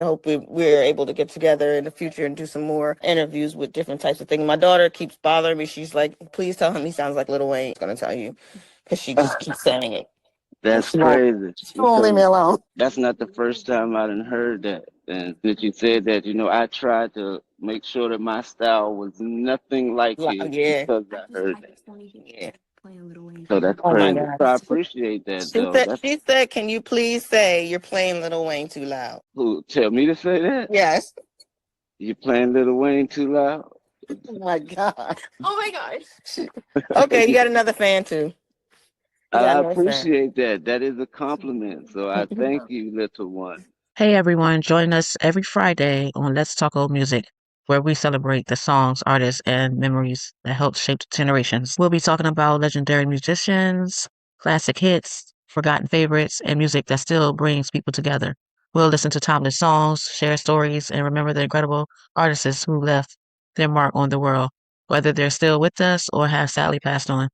I hope we're able to get together in the future and do some more interviews with different types of things. My daughter keeps bothering me. She's like, please tell him he sounds like Little Wayne. I'm going to tell you because she just keeps saying it. And That's crazy she won't leave me because alone. that's not the first time I done heard that. And since you said that, I tried to make sure that my style was nothing like his Yeah. because I heard that. Yeah. So that's Oh my crazy. God. So I appreciate that She though. said, That's can you please say you're playing Little Wayne too loud? who tell me to say that? Yes. You playing Little Wayne too loud? Oh my God. Oh my gosh. Okay, you got another fan too. You got I another fan. appreciate that. That is a compliment. So I thank you, little one. Hey everyone, join us every Friday on Let's Talk Old Music, where we celebrate the songs, artists, and memories that helped shape generations. We'll be talking about legendary musicians, classic hits, forgotten favorites, and music that still brings people together. We'll listen to timeless songs, share stories, and remember the incredible artists who left their mark on the world, whether they're still with us or have sadly passed on.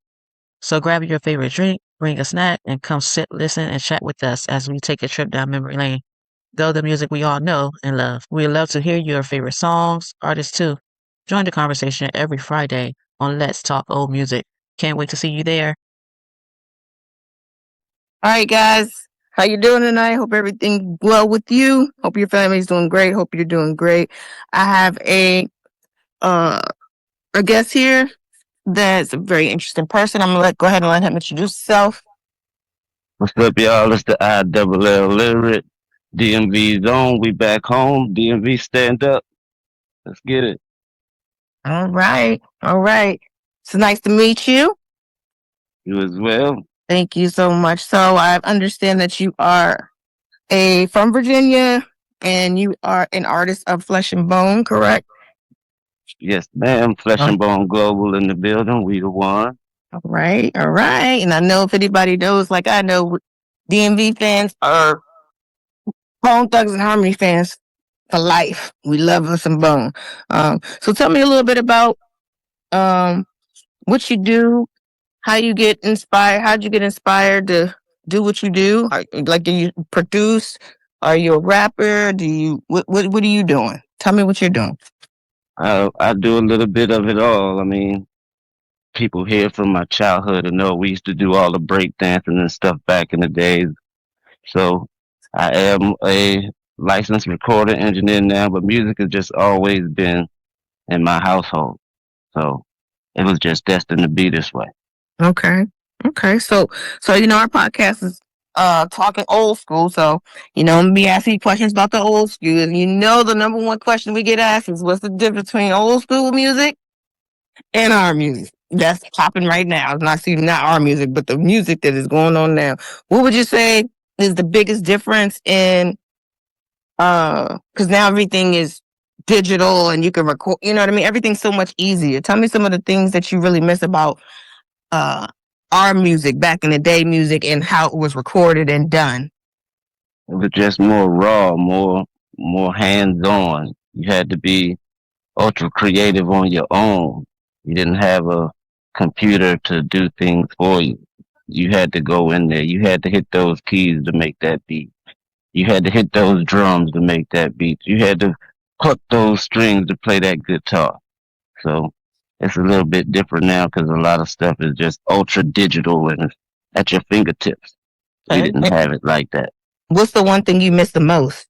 So grab your favorite drink, bring a snack, and come sit, listen, and chat with us as we take a trip down memory lane. Though the music we all know and love. We'd love to hear your favorite songs, artists too. Join the conversation every Friday on Let's Talk Old Music. Can't wait to see you there. All right, guys. How you doing tonight? Hope everything well with you. Hope your family's doing great. Hope you're doing great. I have uh a guest here that's a very interesting person. I'm gonna go ahead and let him introduce himself. What's up, y'all? It's the ILL Literate. DMV zone. We back home. DMV stand up. Let's get it. All right. All right. It's nice to meet you. You as well. Thank you so much. So I understand that you are a from Virginia and you are an artist of Flesh and Bone, correct? Yes, ma'am. Flesh Oh, and Bone Global in the building. We the one. all right, all right. And I know if anybody knows, like I know, DMV fans are Bone Thugs and Harmony fans for life. We love us some Bone. So tell me a little bit about um, what you do, how you get inspired, how'd you get inspired to do what you do? Like, do you produce? Are you a rapper? What are you doing? Tell me what you're doing. I do a little bit of it all. I mean, people here from my childhood and know we used to do all the break dancing and stuff back in the days. So I am a licensed recording engineer now, but music has just always been in my household. So it was just destined to be this way. Okay. Okay. So our podcast is talking old school. So, I'm gonna be asking you questions about the old school. And the number one question we get asked is what's the difference between old school music and our music? That's popping right now. It's not our music, but the music that is going on now. What would you say is the biggest difference in because now everything is digital and you can record, you know what I mean? Everything's so much easier. Tell me some of the things that you really miss about uh our music back in the day music and how it was recorded and done. It was just more raw, more hands on. You had to be ultra creative on your own. You didn't have a computer to do things for you. You had to go in there. You had to hit those keys to make that beat. You had to hit those drums to make that beat. You had to pluck those strings to play that guitar. So it's a little bit different now because a lot of stuff is just ultra digital and it's at your fingertips. We Okay. didn't have it like that. What's the one thing you miss the most?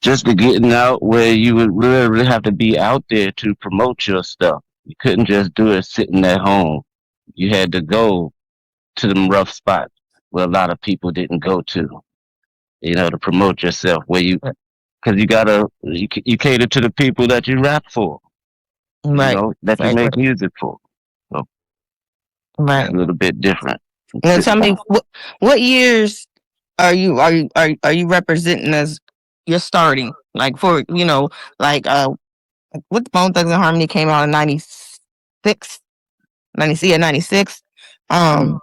Just the getting out where you would really have to be out there to promote your stuff. You couldn't just do it sitting at home. You had to go to them rough spots where a lot of people didn't go to, to promote yourself. Because you cater to the people that you rap for, Right. that you Right. make music for. So it's Right. a little bit different from Now sitting tell me home. what years are you representing as you're starting? Like for like what Bone Thugs and Harmony came out in 96, 90, yeah, 96. Um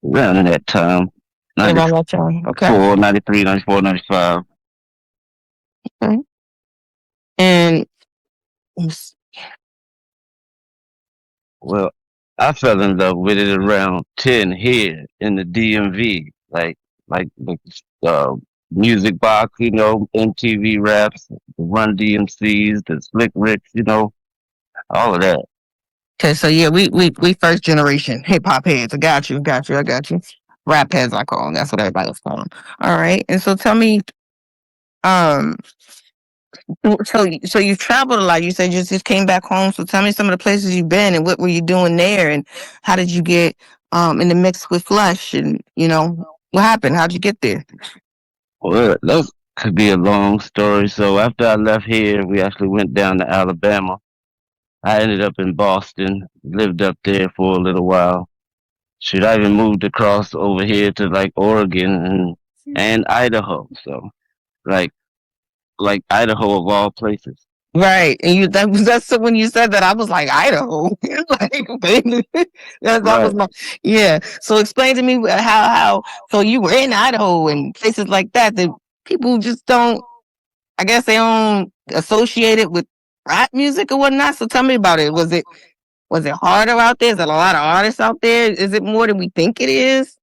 Around in that time, around that time. Okay. 94, 93, 94, 95. Okay. And Well, I fell in love with it around 10 here in the DMV. Like music box, MTV raps, the Run DMCs, the Slick Ricks, all of that. Okay, so yeah, we first generation hip hop heads. I got you, I got you. Rap heads, I call them. That's what everybody was calling them. All right, and so tell me, um, so you traveled a lot. You said you just came back home. So tell me some of the places you've been and what were you doing there, and how did you get in the mix with Flush, and what happened? How'd you get there? Well, that could be a long story. So after I left here, we actually went down to Alabama. I ended up in Boston, lived up there for a little while. Should I even moved across over here to like Oregon and Idaho. So like like Idaho of all places. Right, and that's so when you said that I was like Idaho, like baby, that was Right. my yeah. So explain to me how so you were in Idaho and places like that people just don't. I guess they don't associate it with rap music or whatnot. So tell me about it. Was it harder out there? Is there a lot of artists out there? Is it more than we think it is?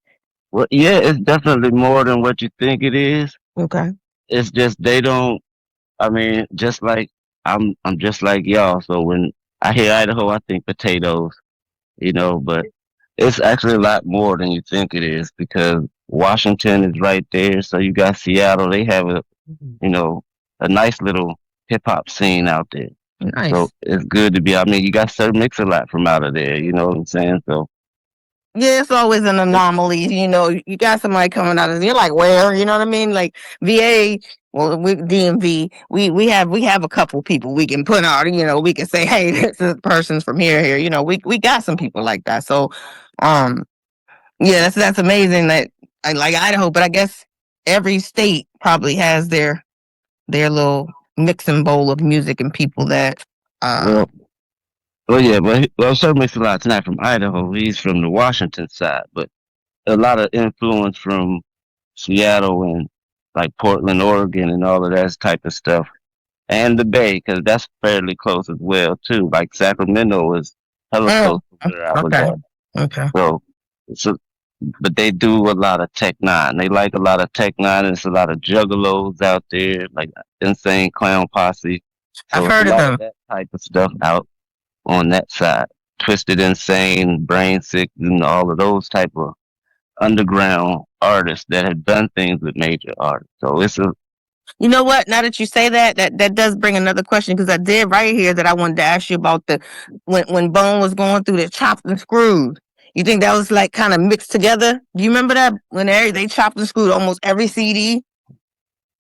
Well, yeah, it's definitely more than what you think it is. Okay. It's just they don't. I mean, just like I'm just like y'all. So when I hear Idaho, I think potatoes, but it's actually a lot more than you think it is because Washington is right there. So you got Seattle. They have you know, a nice little hip hop scene out there. So Nice. it's good to be. I mean, you got Sir Mix a lot from out of there. You know what I'm saying? So Yeah, it's always an anomaly. You got somebody coming out of you're like, where? You know what I mean? Like VA, well, DMV, we have a couple people we can put out. We can say, hey, this person's from here. We got some people like that. So, um, yeah, that's amazing that I like Idaho, but I guess every state probably has their little mixing bowl of music and people that uh well, well, yeah, well, Sir Mix a lot's not from Idaho. He's from the Washington side, but a lot of influence from Seattle and like Portland, Oregon, and all of that type of stuff, and the Bay because that's fairly close as well too. Like Sacramento is hella close mm, to where I was okay. at. Okay. So, so but they do a lot of Tech Nine. They like a lot of Tech Nine. And it's a lot of juggalos out there, like Insane Clown Posse. I've So it's a heard of lot of them. that type of stuff out on that side. Twisted Insane, Brain Sick, and all of those type of underground artists that have done things with major artists. So it's a You know what? Now that you say that does bring another question because I did right here that I wanted to ask you about the when Bone was going through the chopped and screwed. You think that was like kind of mixed together? Do you remember that when they chopped and screwed almost every CD?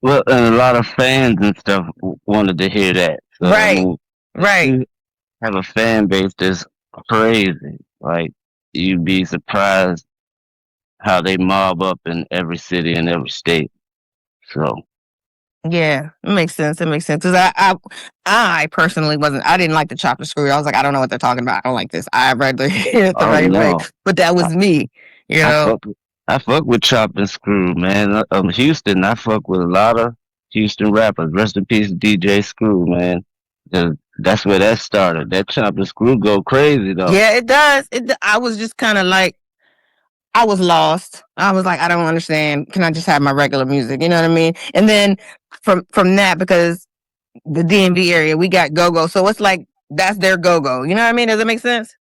well, and a lot of fans and stuff wanted to hear that. So I Right, mean, they right. do have a fan base that's crazy. Like you'd be surprised how they mob up in every city and every state. So, Yeah, it makes sense. It makes sense because I personally wasn't. I didn't like the chopped and screwed. I was like, I don't know what they're talking about. I don't like this. I'd rather hear it the oh right way. no, But that I, was me. You I know. fuck, I fuck with Chop and Screw, man. Houston, I fuck with a lot of Houston rappers. Rest in peace, DJ Screw, man. 'Cause that's where that started. That Chop and Screw go crazy though. Yeah, it does. I was just kind of like I was lost. I was like, I don't understand. Can I just have my regular music? You know what I mean? And then from that, because the DMV area, we got go go, so it's like that's their go go. You know what I mean? Does that make sense?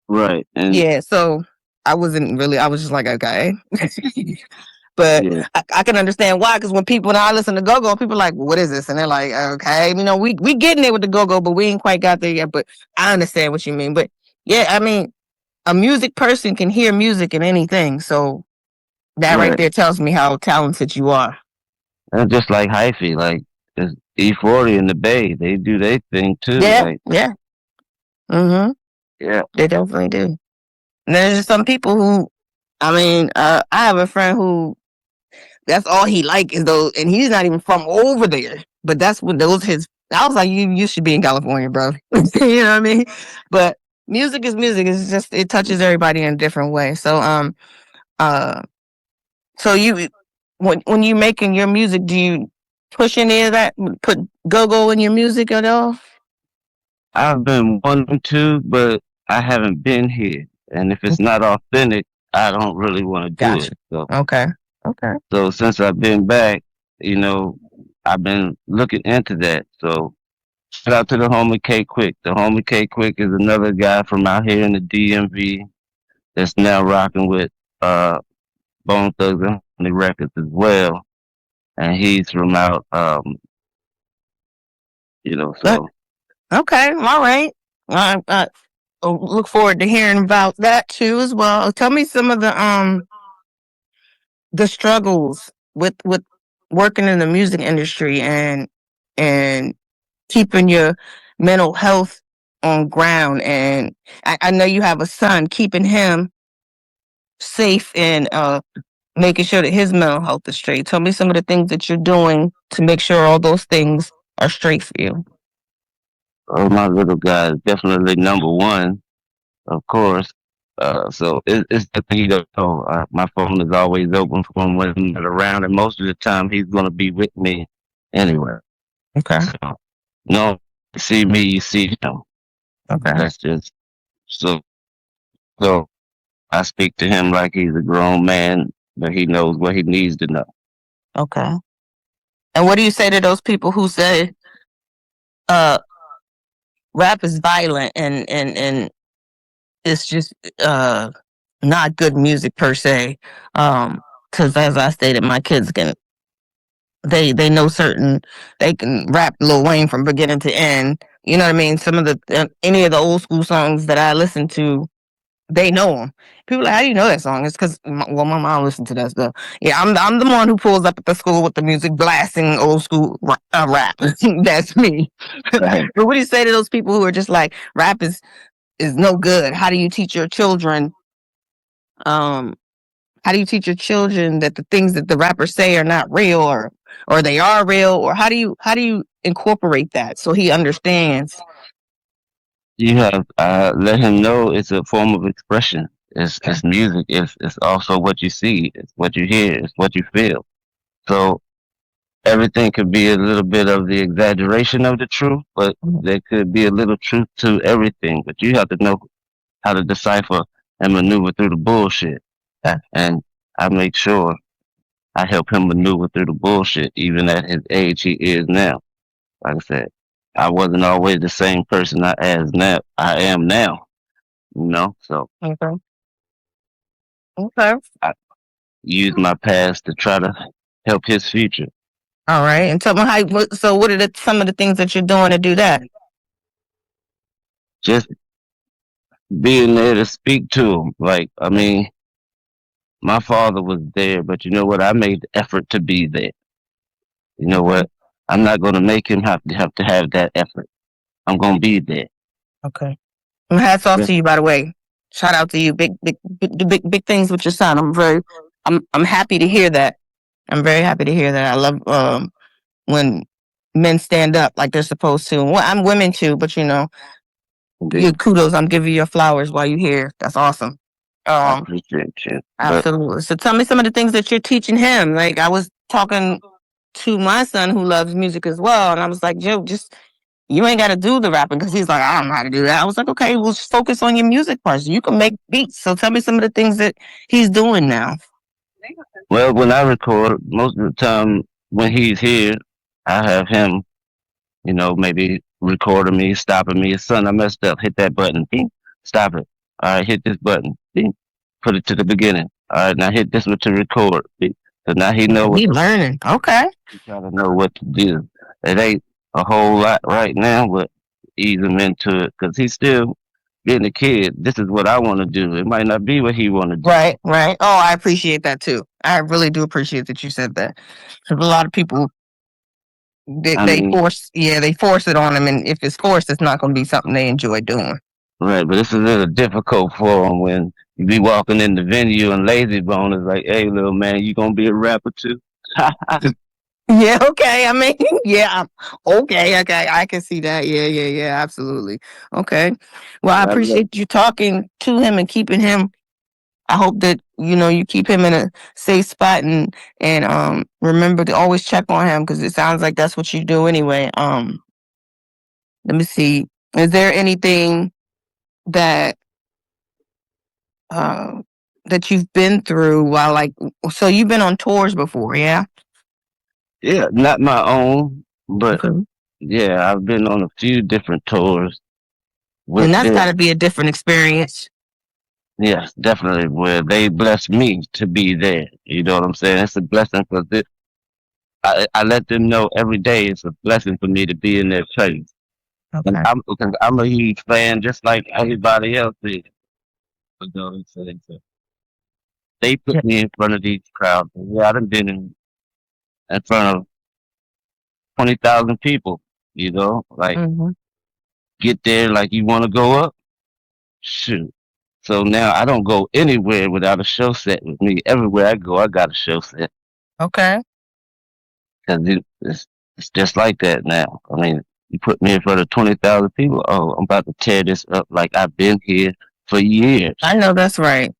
Right, and Yeah. So I wasn't really. I was just like, okay. But yeah, I can understand why, because when I listen to go go, people are like, well, what is this? And they're like, okay, we getting there with the go go, but we ain't quite got there yet. But I understand what you mean. But yeah, I mean, a music person can hear music in anything. So that right right. there tells me how talented you are. And just like hyphy, like it's E40 in the Bay, they do their thing too. Yeah, Like, yeah. Mm-hmm. yeah, They definitely do. And there's just some people who, I mean, I have a friend who that's all he like is those, and he's not even from over there. But that's what those his. I was like, you should be in California, bro. You know what I mean? But music is music. It's just it touches everybody in a different way. So uh, so when you making your music, do you push any of that? Put go go in your music at all? I've been wanting to, but I haven't been here. And if it's not authentic, I don't really want to do Gotcha. it. So, Okay. Okay. so since I've been back, you know, I've been looking into that. So shout out to the homie K Quick. The homie K Quick is another guy from out here in the DMV that's now rocking with uh Bone Thugs and Harmony Records as well. And he's from out But so okay, all right. I look forward to hearing about that too as well. Tell me some of the struggles with working in the music industry and keeping your mental health on ground. And I know you have a son, keeping him safe and making sure that his mental health is straight. Tell me some of the things that you're doing to make sure all those things are straight for you. oh, my little guy is definitely number one, of course. So it's the thing, my phone is always open for him when I'm not around, and most of the time he's gonna be with me anyway. Okay. So no, you see me, you see him. Okay. That's just so. So I speak to him like he's a grown man, but he knows what he needs to know. Okay. And what do you say to those people who say uh rap is violent and it's just not good music per se? Because as I stated, my kids can they know certain they can rap Lil Wayne from beginning to end. You know what I mean? Some of the any of the old school songs that I listen to, they know them. People are like, how do you know that song? It's because well, my mom listened to that stuff. Yeah, I'm the one who pulls up at the school with the music blasting old school rap. That's me. Right. But what do you say to those people who are just like rap is no good? How do you teach your children? Um, how do you teach your children that the things that the rappers say are not real or they are real? Or how do you incorporate that so he understands? You have let him know it's a form of expression. It's music. It's also what you see. It's what you hear. It's what you feel. So everything could be a little bit of the exaggeration of the truth, but there could be a little truth to everything. But you have to know how to decipher and maneuver through the bullshit. And I make sure I help him maneuver through the bullshit, even at his age he is now. Like I said, I wasn't always the same person I am now. So Okay. Okay. I use my past to try to help his future. All right. And tell me so what are some of the things that you're doing to do that? Just being there to speak to him. Like, I mean, my father was there, but you know what? I made the effort to be there. You know Okay. what? I'm not going to make him have that effort. I'm going to be there. Okay. And hats off Yes. to you, by the way. Shout out to you. Big things with your son. I'm happy to hear that. I'm very happy to hear that. I love when men stand up like they're supposed to. Well, I'm women too, but you Indeed. kudos. I'm giving you your flowers while you're here. That's awesome. I Um, appreciate you. But absolutely. So tell me some of the things that you're teaching him. Like I was talking to my son who loves music as well, and I was like, Joe, just you ain't got to do the rapping because he's like, I don't know how to do that. I was like, okay, well, just focus on your music parts. You can make beats. So tell me some of the things that he's doing now. well, when I record, most of the time when he's here, I have him, maybe recording me, stopping me. Son, I messed up. Hit that button. Bing. Stop it. All right, hit this button. Bing. Put it to the beginning. All right, now hit this one to record. Bing. So now he know what He learning. Okay. he try to know what to do. It ain't a whole lot right now, but ease him into it because he's still being a kid. This is what I want to do. It might not be what he want to do. Right, right. Oh, I appreciate that too. I really do appreciate that you said that. 'Cause a lot of people I they mean, force it on them, and if it's forced, it's not going to be something they enjoy doing. right, but this is a little difficult for him when you be walking in the venue and Lazy Bone is like, "Hey, little man, you gonna be a rapper too?" Yeah, okay. I mean, yeah, okay, okay. I can see that. Yeah, yeah, yeah. Absolutely. Okay. Well, I But I love. appreciate you talking to him and keeping him. I hope that you keep him in a safe spot and remember to always check on him because it sounds like that's what you do anyway. Let me see. Is there anything that uh that you've been through while so you've been on tours before, yeah? Yeah, not my own, but Okay. yeah, I've been on a few different tours with And that's got to them. be a different experience. Yes, definitely. Where they blessed me to be there. You know what I'm saying? It's a blessing for this. I let them know every day it's a blessing for me to be in their place. And Okay. I'm a huge fan, just like everybody else is. You know what I'm saying? So they Yeah. put me in front of these crowds. Yeah, I've been in front of 20,000 people. You know, like Hmm. get there, like you want to go up. Shoot. So now I don't go anywhere without a show set with me. Everywhere I go, I got a show set. Okay. Because it's just like that now. I mean, you put me in front of 20,000 people. Oh, I'm about to tear this up like I've been here for years. I know that's right.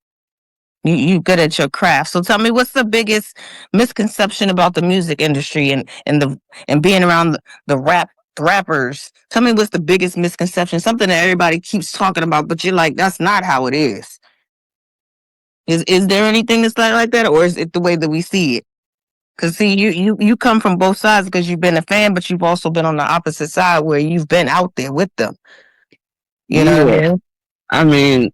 You good at your craft. So tell me, what's the biggest misconception about the music industry and being around the rappers? Tell me what's the biggest misconception? Something that everybody keeps talking about, but you're like, that's not how it is. Is there anything that's like that, or is it the way that we see it? Because see, you come from both sides because you've been a fan, but you've also been on the opposite side where you've been out there with them. You know what I Yeah. mean? I mean,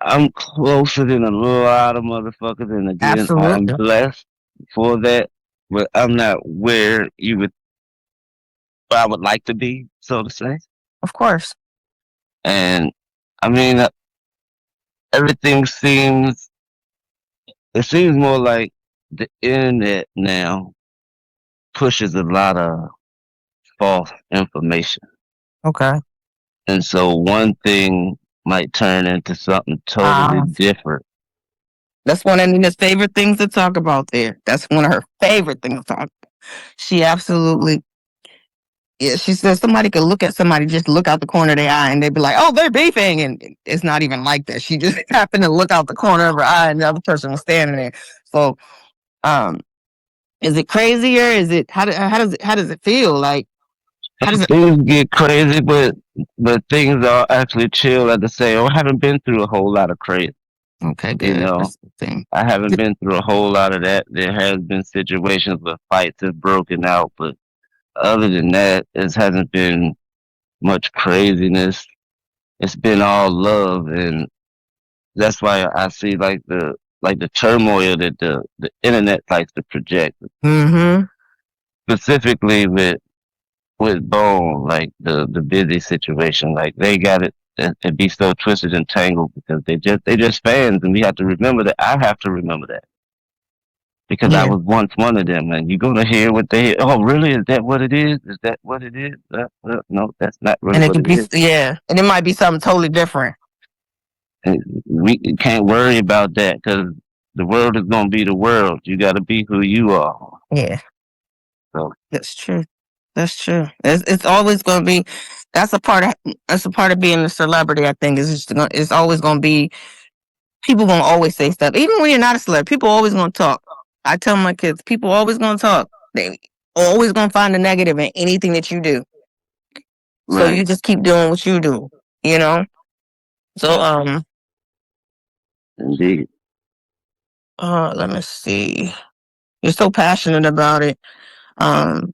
I'm closer than a lot of motherfuckers. And again, I'm Absolutely. blessed for that. But I'm not where I would like to be, so to say. Of course. And I mean, everything it seems more like the internet now pushes a lot of false information. Okay. And so one thing might turn into something totally Uh, different. that's one of Nina's favorite things to talk about there. That's one of her favorite things to talk about. She absolutely, yeah, she says somebody could look at somebody, just look out the corner of their eye and they'd be like, oh, they're beefing. And it's not even like that. She just happened to look out the corner of her eye and the other person was standing there. So, um, is it crazier? Is it, how does it feel? Like, how does it, Things get crazy, but things are actually chill at the same. I haven't been through a whole lot of crazy. okay, You good. know, That's the thing. I haven't been through a whole lot of that. There has been situations where fights have broken out, but other than that, it hasn't been much craziness. It's been all love, and that's why I see like the turmoil that the internet likes to project, Mm-hmm. specifically with Bone, like the busy situation. Like they got it be so twisted and tangled because they just fans, and we have to remember that. I have to remember that because I Yeah. was once one of them. And you're gonna hear what they. Oh, really? Is that what it is? Is that what it is? No, that's not really And it what could it be, is. yeah. And it might be something totally different. And we can't worry about that because the world is gonna be the world. You got to be who you are. Yeah. So That's true. That's true. It's always going to be. That's a part of being a celebrity. I think it's always going to be people going to always say stuff. Even when you're not a celebrity, people always going to talk. I tell my kids, people always going to talk. They always going to find the negative in anything that you do. So right, you just keep doing what you do. You know. So indeed. let me see. You're so passionate about it. Um,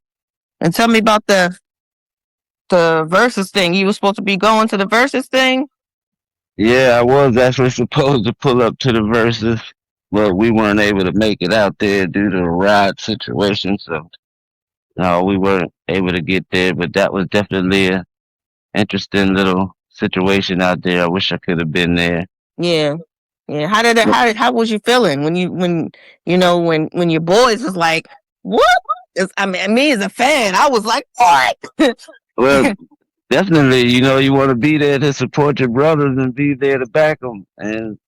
and tell me about the versus thing. You were supposed to be going to the versus thing. Yeah, I was actually supposed to pull up to the verses, but we weren't able to make it out there due to the ride situation. So no, we weren't able to get there. But that was definitely a interesting little situation out there. I wish I could have been there. Yeah. Yeah. How was you feeling when when your boys was like, what? I mean, me as a fan, I was like, what? Well, definitely, you want to be there to support your brothers and be there to back them. And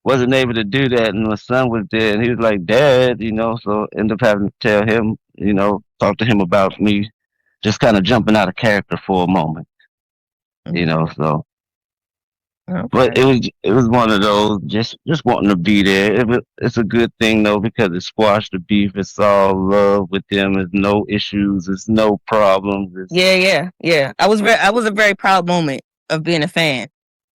wasn't able to do that. And my son was there and he was like, Dad, so ended up having to tell him, talk to him about me just kind of jumping out of character for a moment, so. But Okay. it was one of those just wanting to be there. It's a good thing though because it squashed the beef. It's all love with them. There's no issues. There's no problems. Yeah, yeah, yeah. I was a very proud moment of being a fan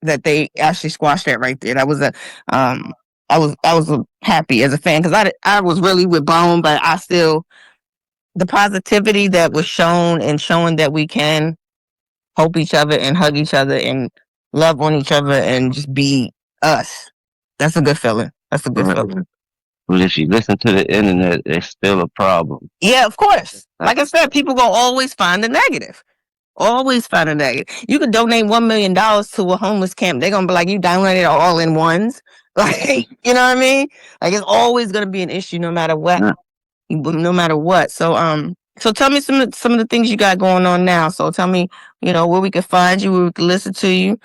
that they actually squashed that right there. That was a um I was happy as a fan because I was really with Bone, but I still the positivity that was shown and showing that we can hope each other and hug each other and love on each other and just be us. That's a good feeling. That's a good feeling. But if you listen to the internet, it's still a problem. Yeah, of course. Like I said, people gonna always find the negative. Always find a negative. You could donate $1 million to a homeless camp. They're gonna be like, you donated all in ones. Like, you know what I mean? Like it's always gonna be an issue no matter what. Yeah. No matter what. So tell me some of the things you got going on now. So tell me, where we can find you, where we can listen to you.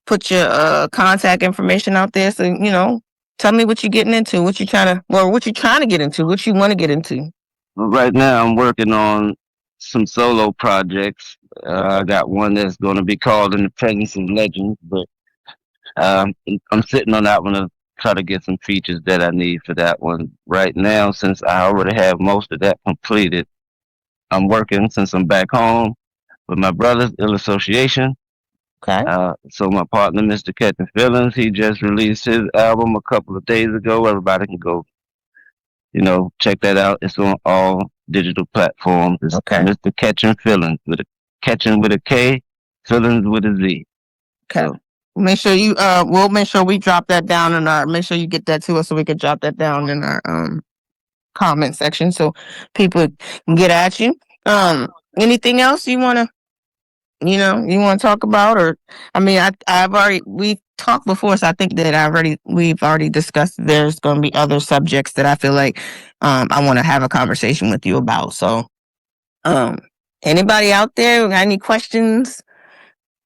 Put your contact information out there. So, tell me what you're getting into, what you're trying to get into, what you want to get into. Well, right now, I'm working on some solo projects. I got one that's going to be called "In the Presence of Legends," but I'm sitting on that one to try to get some features that I need for that one. Right now, since I already have most of that completed, I'm working since I'm back home with my brother's Ill Association. Okay. So my partner, Mr. Catching Feelings, he just released his album a couple of days ago. Everybody can go, check that out. It's on all digital platforms. It's Okay. Mr. Catching Feelings with a catching with a K, feelings with a Z. Okay. Make sure we'll make sure we drop that down make sure you get that to us so we can drop that down in our comment section so people can get at you. Anything else you want to talk about? Or I mean, we talked before, so I think that we've already discussed. There's going to be other subjects that I feel like I want to have a conversation with you about. So anybody out there got any questions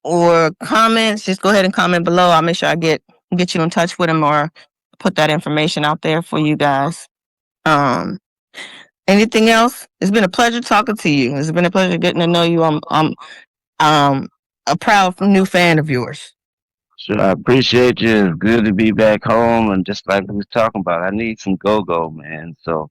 or comments, just go ahead and comment below. I'll make sure I get you in touch with them or put that information out there for you guys. Anything else? It's been a pleasure talking to you. It's been a pleasure getting to know you. I'm a proud new fan of yours. Sure, I appreciate you. It's good to be back home, and just like we was talking about, I need some go-go, man. So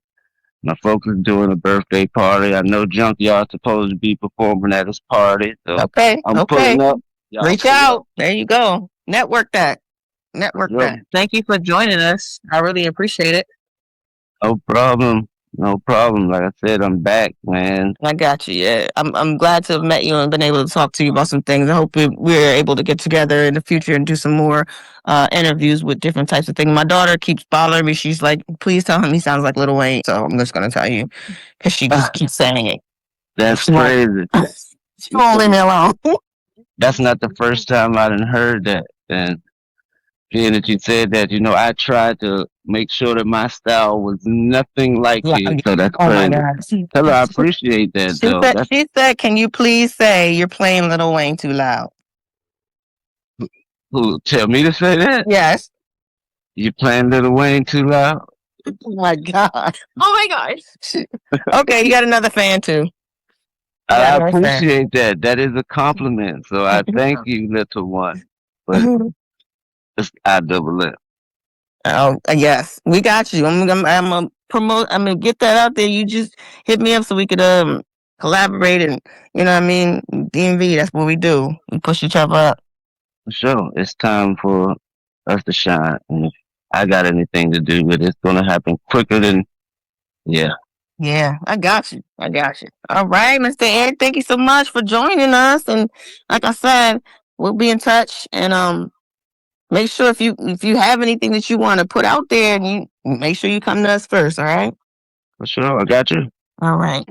my folks is doing a birthday party. I know Junkyard's supposed to be performing at his party, so Okay. I'm pulling up. Y'all Reach pull out. up. There you go. Network that. Sure. Thank you for joining us. I really appreciate it. No problem. No problem. Like I said, I'm back, man. I got you. Yeah, I'm glad to have met you and been able to talk to you about some things. I hope we're able to get together in the future and do some more interviews with different types of things. My daughter keeps bothering me. She's like, "Please tell him he sounds like Lil Wayne." So I'm just gonna tell you because she just keeps saying it. That's crazy. She won't leave me alone. That's not the first time I done heard that. And being that you said that, I tried to make sure that my style was nothing like his. So that's Oh my crazy. God. Tell her I appreciate that, though. She said, "Can you please say you're playing Lil Wayne too loud?" Who tell me to say that? Yes. You playing Lil Wayne too loud? Oh my God. Oh my gosh. Okay, you got another fan too. I appreciate that. That is a compliment. So I thank you, little one. But I double it. Oh yes, we got you. I'm gonna promote. I'm gonna get that out there. You just hit me up so we could collaborate and you know what I mean. DMV. That's what we do. We push each other up. For sure. It's time for us to shine. And if I got anything to do with it, it's gonna happen quicker than yeah. Yeah, I got you. All right, Mr. Ed, thank you so much for joining us. And like I said, we'll be in touch. And make sure if you have anything that you want to put out there, and you make sure you come to us first. All right. For sure. I got you. All right.